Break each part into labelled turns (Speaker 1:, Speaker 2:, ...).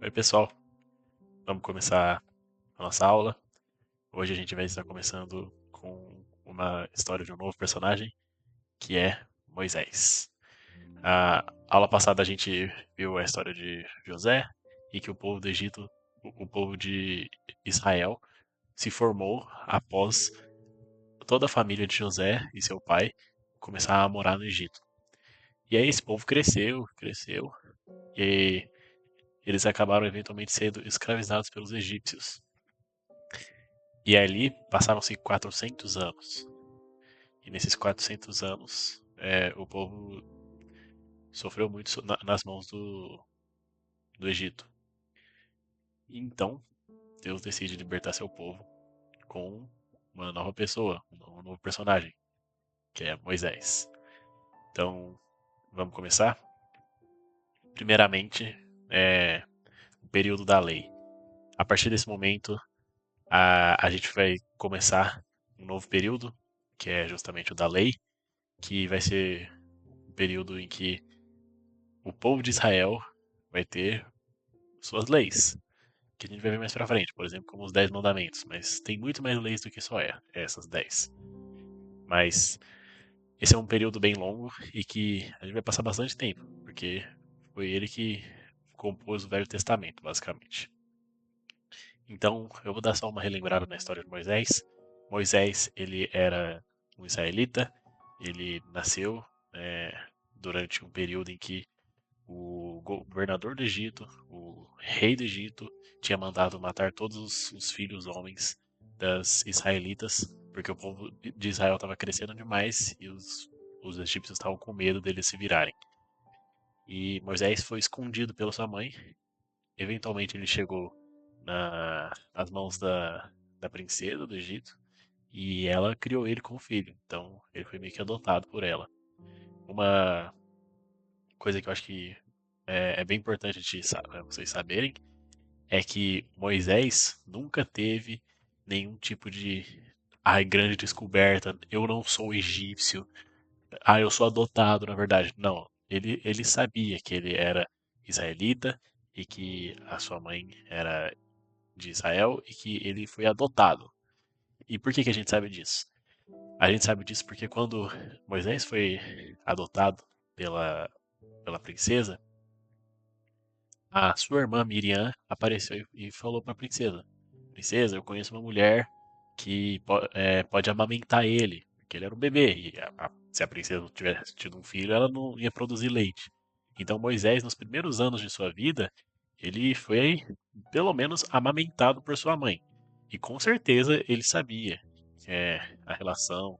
Speaker 1: Oi, pessoal. Vamos começar a nossa aula. Hoje a gente vai estar começando com uma história de um novo personagem, que é Moisés. A aula passada a gente viu a história de José e que o povo do Egito, o povo de Israel, se formou após toda a família de José e seu pai começar a morar no Egito. E aí esse povo cresceu, cresceu, e eles acabaram eventualmente sendo escravizados pelos egípcios. E ali passaram-se 400 anos. E nesses 400 anos, o povo sofreu muito nas mãos do Egito. E então, Deus decide libertar seu povo com uma nova pessoa, um novo personagem, que é Moisés. Então, vamos começar? Primeiramente, o período da lei. A partir desse momento, a gente vai começar um novo período, que é justamente o da lei, que vai ser um período em que o povo de Israel vai ter suas leis, que a gente vai ver mais pra frente, por exemplo, como os 10 mandamentos, mas tem muito mais leis do que só essas 10. Mas esse é um período bem longo e que a gente vai passar bastante tempo, porque foi ele que compôs o Velho Testamento, basicamente. Então, eu vou dar só uma relembrada na história de Moisés. Moisés, ele era um israelita, ele nasceu durante um período em que o governador do Egito, o rei do Egito, tinha mandado matar todos os filhos homens das israelitas, porque o povo de Israel estava crescendo demais e os egípcios estavam com medo deles se virarem. E Moisés foi escondido pela sua mãe. Eventualmente ele chegou nas mãos da princesa do Egito e ela criou ele como filho. Então ele foi meio que adotado por ela. Uma coisa que eu acho que é bem importante vocês saberem é que Moisés nunca teve nenhum tipo de grande descoberta. Eu não sou egípcio. Eu sou adotado, na verdade. Não. Ele sabia que ele era israelita e que a sua mãe era de Israel e que ele foi adotado. E por que a gente sabe disso? A gente sabe disso porque quando Moisés foi adotado pela princesa, a sua irmã Miriam apareceu e falou para a princesa: Princesa, eu conheço uma mulher que pode amamentar ele, porque ele era um bebê. E se a princesa tivesse tido um filho, ela não ia produzir leite. Então Moisés, nos primeiros anos de sua vida, ele foi pelo menos amamentado por sua mãe. E com certeza ele sabia a relação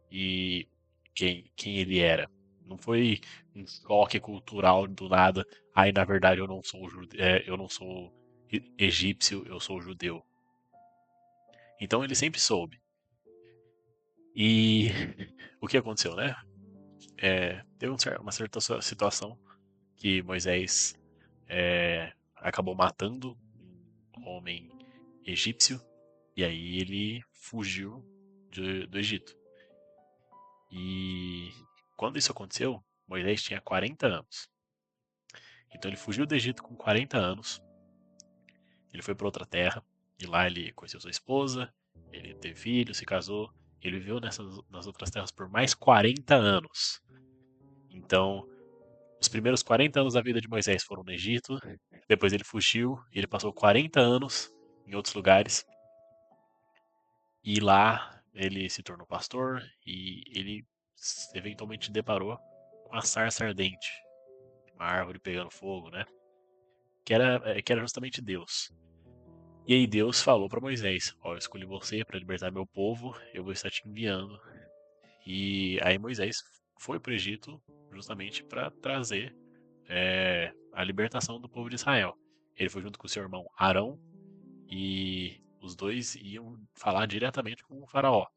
Speaker 1: e quem ele era. Não foi um choque cultural do nada. Aí, na verdade, eu não sou egípcio, eu sou judeu. Então ele sempre soube. E o que aconteceu, né? Teve uma certa situação que Moisés acabou matando um homem egípcio e aí ele fugiu do Egito. E quando isso aconteceu, Moisés tinha 40 anos. Então ele fugiu do Egito com 40 anos. Ele foi para outra terra e lá ele conheceu sua esposa, ele teve filho, se casou. Ele viveu nas outras terras por mais 40 anos. Então, os primeiros 40 anos da vida de Moisés foram no Egito, depois ele fugiu e ele passou 40 anos em outros lugares. E lá ele se tornou pastor e ele eventualmente deparou com a sarça ardente, uma árvore pegando fogo, né? Que era justamente Deus. E aí Deus falou para Moisés: Ó, eu escolhi você para libertar meu povo, eu vou estar te enviando. E aí Moisés foi para o Egito justamente para trazer a libertação do povo de Israel. Ele foi junto com seu irmão Arão e os dois iam falar diretamente com o faraó.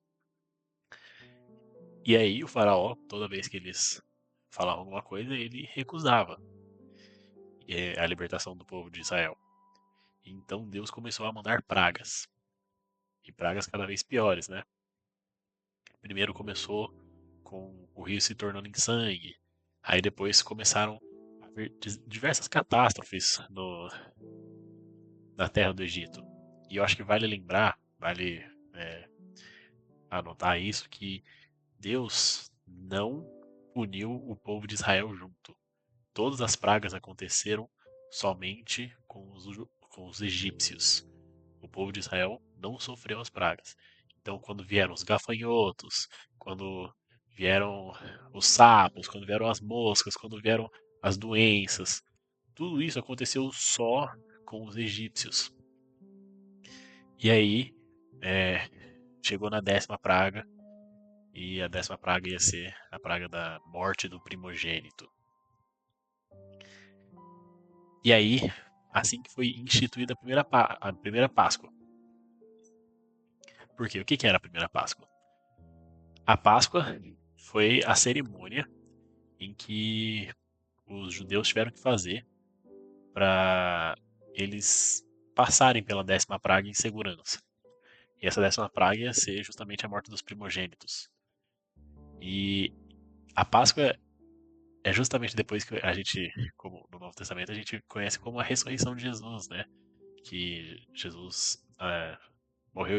Speaker 1: E aí o faraó, toda vez que eles falavam alguma coisa, ele recusava a libertação do povo de Israel. Então Deus começou a mandar pragas. E pragas cada vez piores, né? Primeiro começou com o rio se tornando em sangue. Aí depois começaram a haver diversas catástrofes na terra do Egito. E eu acho que vale lembrar, vale é, anotar isso, que Deus não puniu o povo de Israel junto. Todas as pragas aconteceram somente com os egípcios. O povo de Israel não sofreu as pragas. Então, quando vieram os gafanhotos, quando vieram os sapos, quando vieram as moscas, quando vieram as doenças, tudo isso aconteceu só com os egípcios. E aí, é, chegou na 10ª praga, e a 10ª praga ia ser a praga da morte do primogênito. E aí, assim que foi instituída a primeira Páscoa. Por quê? O que era a primeira Páscoa? A Páscoa foi a cerimônia em que os judeus tiveram que fazer para eles passarem pela 10ª praga em segurança. E essa 10ª praga ia ser justamente a morte dos primogênitos. E a Páscoa é justamente depois que a gente, como no Novo Testamento, a gente conhece como a ressurreição de Jesus, né? Que Jesus morreu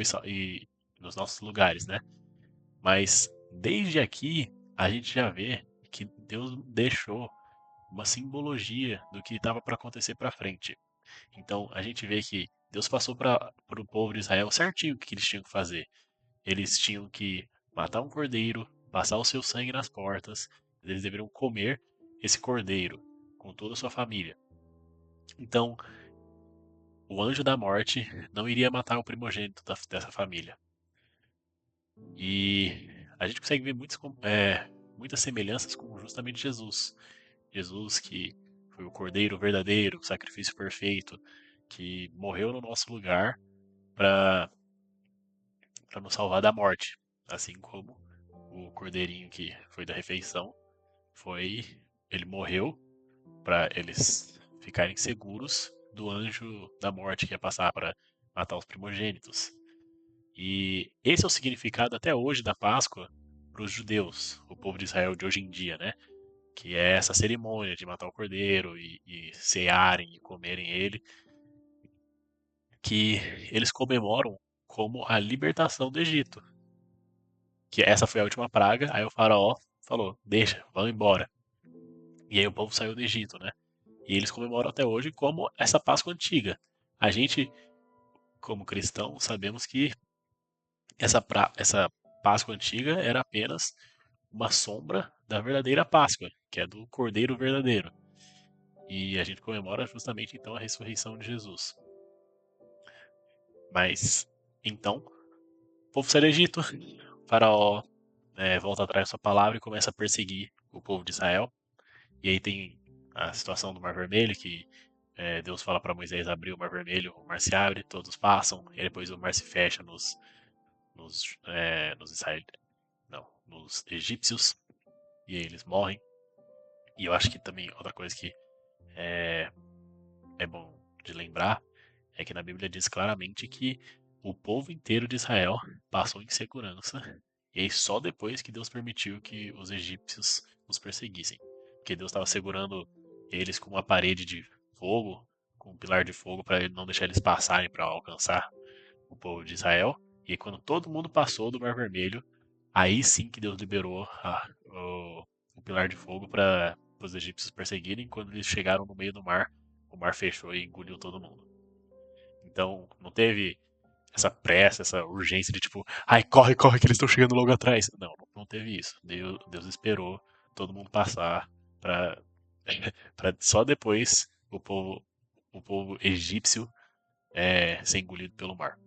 Speaker 1: nos nossos lugares, né? Mas desde aqui a gente já vê que Deus deixou uma simbologia do que estava para acontecer para frente. Então a gente vê que Deus passou para o povo de Israel certinho o que eles tinham que fazer. Eles tinham que matar um cordeiro, passar o seu sangue nas portas, eles deveriam comer esse cordeiro com toda a sua família. Então, o anjo da morte não iria matar o primogênito dessa família. E a gente consegue ver muitas semelhanças com justamente Jesus. Jesus que foi o cordeiro verdadeiro, o sacrifício perfeito, que morreu no nosso lugar para nos salvar da morte. Assim como o cordeirinho que foi da refeição, ele morreu para eles ficarem seguros do anjo da morte que ia passar para matar os primogênitos. E esse é o significado até hoje da Páscoa para os judeus, o povo de Israel de hoje em dia, né? Que é essa cerimônia de matar o cordeiro e cearem e comerem ele, que eles comemoram como a libertação do Egito. Que essa foi a última praga, aí o faraó falou, deixa, vamos embora. E aí o povo saiu do Egito, né? E eles comemoram até hoje como essa Páscoa antiga. A gente, como cristão, sabemos que essa Páscoa antiga era apenas uma sombra da verdadeira Páscoa, que é do Cordeiro verdadeiro. E a gente comemora justamente então a ressurreição de Jesus. Mas então, o povo sai do Egito, o faraó volta atrás da sua palavra e começa a perseguir o povo de Israel. E aí tem a situação do Mar Vermelho, que Deus fala para Moisés abrir o Mar Vermelho, o mar se abre, todos passam, e depois o mar se fecha nos israelitas, não, nos egípcios, e aí eles morrem. E eu acho que também outra coisa que é, é bom de lembrar é que na Bíblia diz claramente que o povo inteiro de Israel passou em segurança, e aí só depois que Deus permitiu que os egípcios os perseguissem. Porque Deus estava segurando eles com uma parede de fogo, com um pilar de fogo, para não deixar eles passarem para alcançar o povo de Israel. E aí, quando todo mundo passou do Mar Vermelho, aí sim que Deus liberou o pilar de fogo para os egípcios perseguirem. Quando eles chegaram no meio do mar, o mar fechou e engoliu todo mundo. Então, não teve essa pressa, essa urgência de tipo, ai, corre, corre, que eles estão chegando logo atrás. Não, não teve isso. Deus esperou todo mundo passar para só depois o povo egípcio ser engolido pelo mar.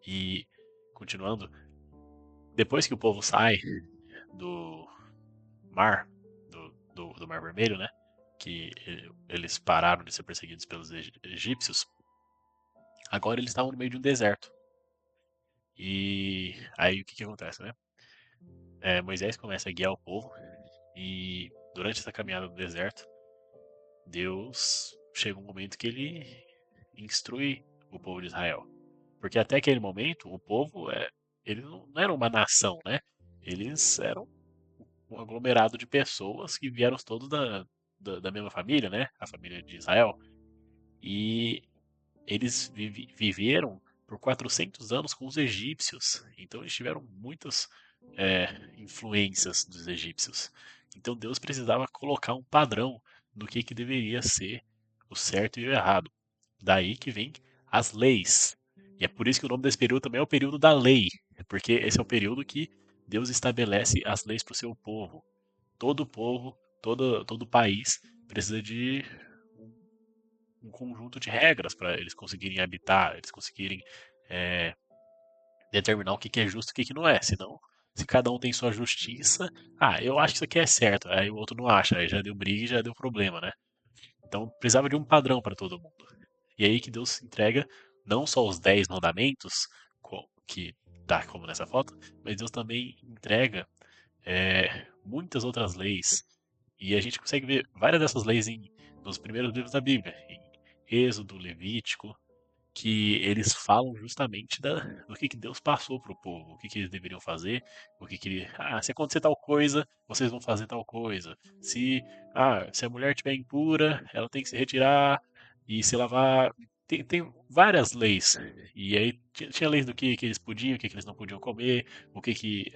Speaker 1: E, continuando, depois que o povo sai do mar, do Mar Vermelho, né? Que eles pararam de ser perseguidos pelos egípcios, agora eles estavam no meio de um deserto. E aí o que acontece, né? Moisés começa a guiar o povo e durante essa caminhada no deserto, Deus chega um momento que ele instrui o povo de Israel. Porque até aquele momento, o povo, eles não eram uma nação, né? Eles eram um aglomerado de pessoas que vieram todos da mesma família, né? A família de Israel. E eles viveram por 400 anos com os egípcios. Então eles tiveram muitas influências dos egípcios. Então Deus precisava colocar um padrão do que deveria ser o certo e o errado. Daí que vem as leis. E é por isso que o nome desse período também é o período da lei, porque esse é o período que Deus estabelece as leis para o seu povo. Todo povo, todo país precisa de um conjunto de regras para eles conseguirem habitar, eles conseguirem é, determinar o que é justo e o que não é. Senão, se cada um tem sua justiça, eu acho que isso aqui é certo, aí o outro não acha, aí já deu briga e já deu problema, né? Então precisava de um padrão para todo mundo. E aí que Deus entrega não só os 10 mandamentos, que tá como nessa foto, mas Deus também entrega muitas outras leis. E a gente consegue ver várias dessas leis nos primeiros livros da Bíblia, em Êxodo, Levítico, que eles falam justamente do que Deus passou para o povo, o que eles deveriam fazer, se acontecer tal coisa, vocês vão fazer tal coisa. Se a mulher estiver impura, ela tem que se retirar e se lavar. Tem várias leis. E aí tinha leis do que eles podiam, o que eles não podiam comer, o que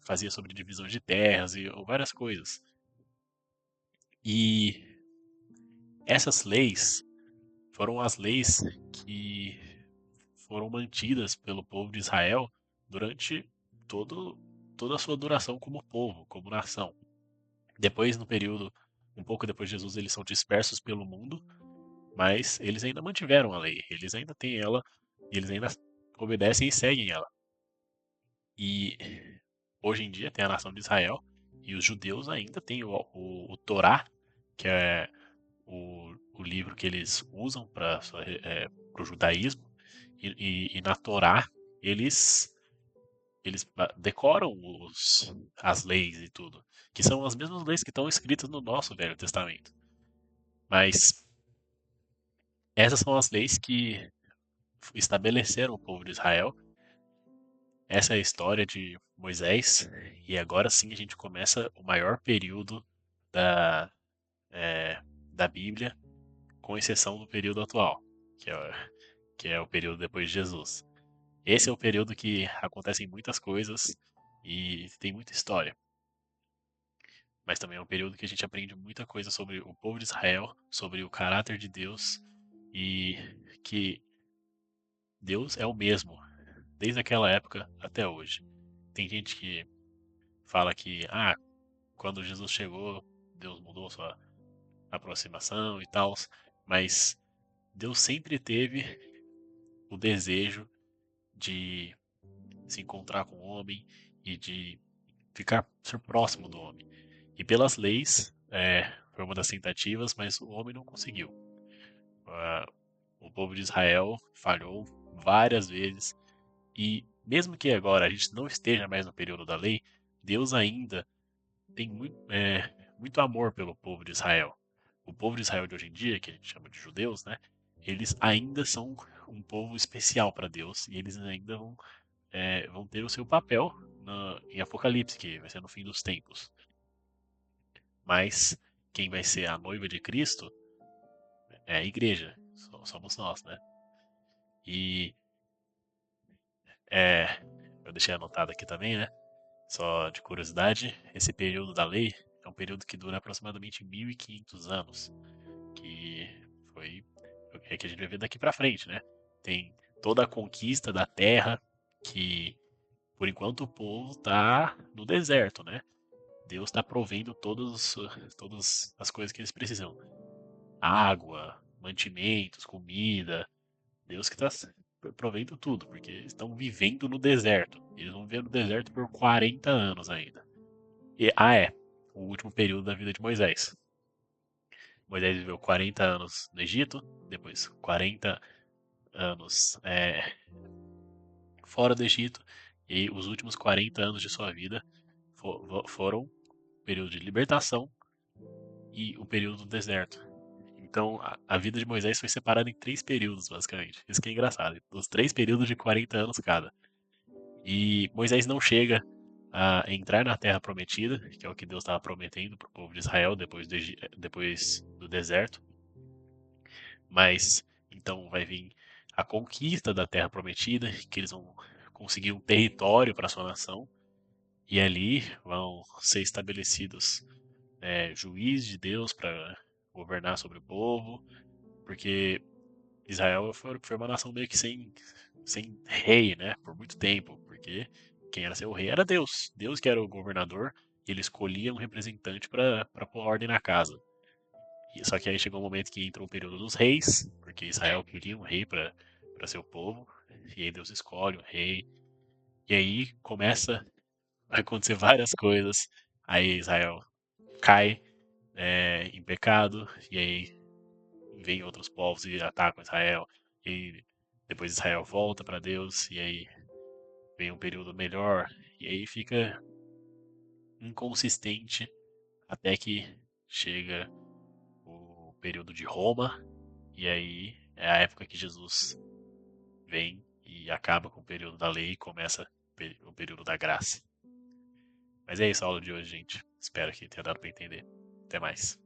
Speaker 1: fazia sobre divisão de terras e várias coisas. E essas leis foram as leis que foram mantidas pelo povo de Israel durante todo, toda a sua duração como povo, como nação. Depois, no período, um pouco depois de Jesus, eles são dispersos pelo mundo, mas eles ainda mantiveram a lei, eles ainda têm ela, e eles ainda obedecem e seguem ela. E hoje em dia tem a nação de Israel, e os judeus ainda têm o Torá, que é o livro que eles usam para o judaísmo, e na Torá eles decoram as leis e tudo, que são as mesmas leis que estão escritas no nosso Velho Testamento. Mas essas são as leis que estabeleceram o povo de Israel. Essa é a história de Moisés, e agora sim a gente começa o maior período da, é, da Bíblia, com exceção do período atual, que é, que é o período depois de Jesus. Esse é o período que acontecem muitas coisas e tem muita história. Mas também é um período que a gente aprende muita coisa sobre o povo de Israel, sobre o caráter de Deus e que Deus é o mesmo desde aquela época até hoje. Tem gente que fala que, quando Jesus chegou, Deus mudou sua aproximação e tal, mas Deus sempre teve o desejo de se encontrar com o homem e de ser próximo do homem. E pelas leis, foi uma das tentativas, mas o homem não conseguiu. Ah, o povo de Israel falhou várias vezes, e mesmo que agora a gente não esteja mais no período da lei, Deus ainda tem muito amor pelo povo de Israel. O povo de Israel de hoje em dia, que a gente chama de judeus, né? Eles ainda são um povo especial para Deus e eles ainda vão ter o seu papel em Apocalipse, que vai ser no fim dos tempos. Mas quem vai ser a noiva de Cristo é a igreja, somos nós, né? E é, eu deixei anotado aqui também, né? Só de curiosidade, esse período da lei é um período que dura aproximadamente 1500 anos, que foi que a gente vai ver daqui para frente, né? Tem toda a conquista da terra, que por enquanto o povo tá no deserto, né? Deus está provendo todas as coisas que eles precisam. Água, mantimentos, comida. Deus que está provendo tudo, porque eles estão vivendo no deserto. Eles vão viver no deserto por 40 anos ainda. O último período da vida de Moisés. Moisés viveu 40 anos no Egito, depois 40 anos fora do Egito, e os últimos 40 anos de sua vida foram o período de libertação e o período do deserto. Então, a vida de Moisés foi separada em 3 períodos, basicamente. Isso que é engraçado. Os 3 períodos de 40 anos cada. E Moisés não chega a entrar na terra prometida, que é o que Deus estava prometendo para o povo de Israel depois do deserto. Mas em Então vai vir a conquista da Terra Prometida, que eles vão conseguir um território para sua nação, e ali vão ser estabelecidos juiz de Deus para governar sobre o povo, porque Israel foi uma nação meio que sem rei, né, por muito tempo, porque quem era seu rei era Deus, Deus que era o governador, e ele escolhia um representante para pôr ordem na casa. Só que aí chegou um momento que entrou o período dos reis, porque Israel queria um rei para seu povo, e aí Deus escolhe um rei, e aí começa a acontecer várias coisas. Aí Israel cai em pecado, e aí vem outros povos e atacam Israel, e depois Israel volta para Deus, e aí vem um período melhor, e aí fica inconsistente até que chega o período de Roma, e aí é a época que Jesus vem e acaba com o período da lei e começa o período da graça. Mas é isso a aula de hoje, gente. Espero que tenha dado para entender. Até mais.